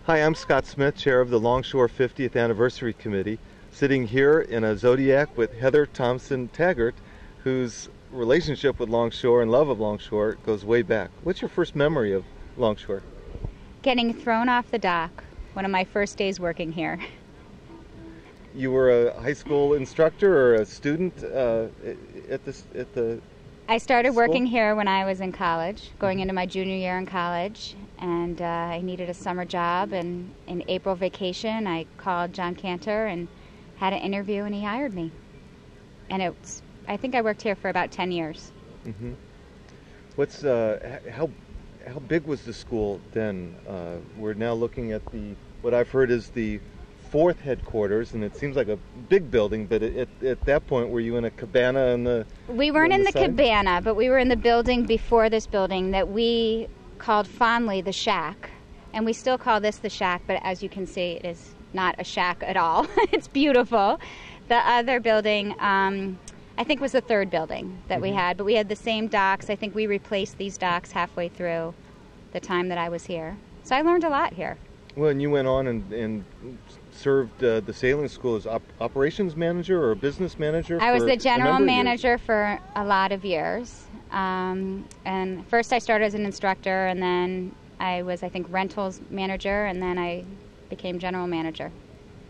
Hi, I'm Scott Smith, chair of the Longshore 50th Anniversary Committee, sitting here in a Zodiac with Heather Thompson Taggert, whose relationship with Longshore and love of Longshore goes way back. What's your first memory of Longshore? Getting thrown off the dock, one of my first days working here. You were a high school instructor or a student at the I started school? working here when I was in college, going into my junior year in college, and I needed a summer job, and in April vacation I called John Cantor and had an interview, and he hired me. And I think I worked here for about 10 years. Mm-hmm. How big was the school then? We're now looking at what I've heard is the fourth headquarters, and it seems like a big building, but at that point, were you in a cabana We weren't in the cabana, but we were in the building before this building that we called fondly the shack. And we still call this the shack, but as you can see, it is not a shack at all. It's beautiful. The other building, I think, was the third building that we had, but we had the same docks. I think we replaced these docks halfway through the time that I was here. So I learned a lot here. Well, and you went on and served the sailing school as operations manager or business manager? I was the general manager for a lot of years. And first I started as an instructor, and then I was, I think, rentals manager, and then I became general manager.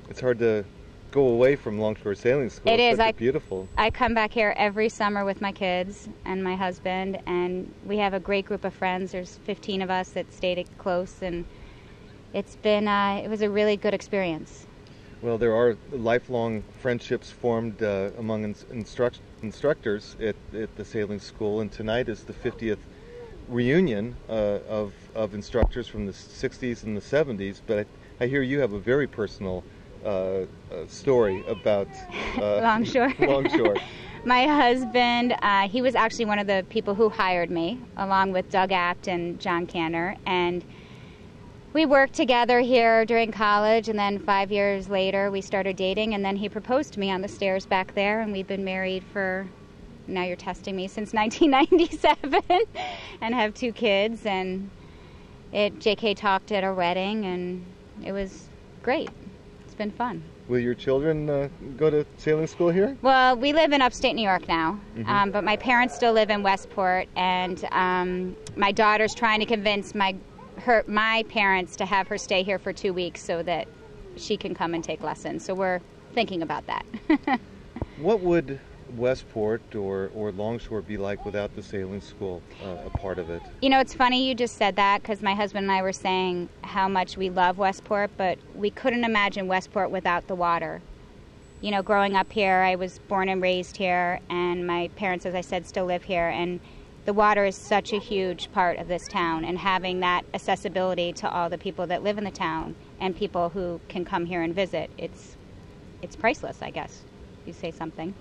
It's hard to go away from Longshore Sailing School. It is. It's beautiful. I come back here every summer with my kids and my husband, and we have a great group of friends. There's 15 of us that stayed close, and it was a really good experience. Well, there are lifelong friendships formed among instructors at the sailing school, and tonight is the 50th reunion of instructors from the 60s and the 70s, but I hear you have a very personal story about Longshore. Longshore. My husband, he was actually one of the people who hired me, along with Doug Apt and John Cantor, and we worked together here during college, and then 5 years later we started dating, and then he proposed to me on the stairs back there, and we've been married for, now you're testing me, since 1997 and have 2 kids, and JK talked at our wedding, and it was great. It's been fun. Will your children go to sailing school here? Well, we live in upstate New York now, but my parents still live in Westport, and my daughter's trying to convince my parents to have her stay here for 2 weeks so that she can come and take lessons. So we're thinking about that. What would Westport or Longshore be like without the sailing school a part of it? You know, it's funny you just said that, because my husband and I were saying how much we love Westport, but we couldn't imagine Westport without the water. You know, growing up here, I was born and raised here, and my parents, as I said, still live here, and the water is such a huge part of this town, and having that accessibility to all the people that live in the town and people who can come here and visit, it's priceless, I guess. You say something.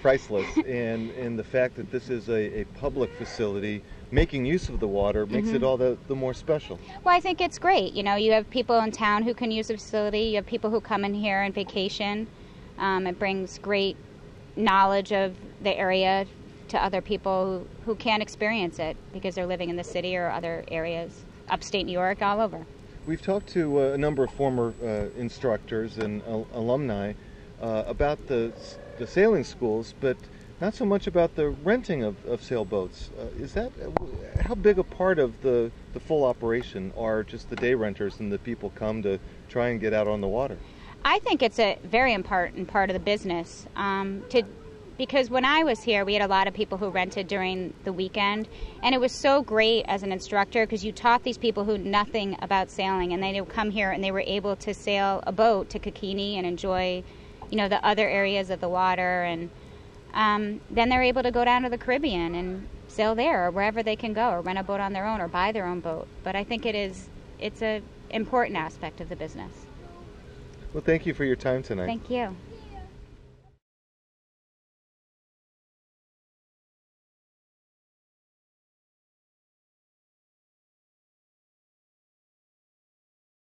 Priceless, and the fact that this is a public facility, making use of the water makes it all the more special. Well, I think it's great. You know, you have people in town who can use the facility. You have people who come in here on vacation. It brings great knowledge of the area to other people who can't experience it because they're living in the city or other areas, upstate New York, all over. We've talked to a number of former instructors and alumni about the sailing schools, but not so much about the renting of sailboats. How big a part of the full operation are just the day renters and the people come to try and get out on the water? I think it's a very important part of the business. Because when I was here, we had a lot of people who rented during the weekend, and it was so great as an instructor because you taught these people who knew nothing about sailing, and they would come here and they were able to sail a boat to Kikini and enjoy, you know, the other areas of the water, and then they're able to go down to the Caribbean and sail there or wherever they can go, or rent a boat on their own or buy their own boat. But I think it's an important aspect of the business. Well, thank you for your time tonight. Thank you.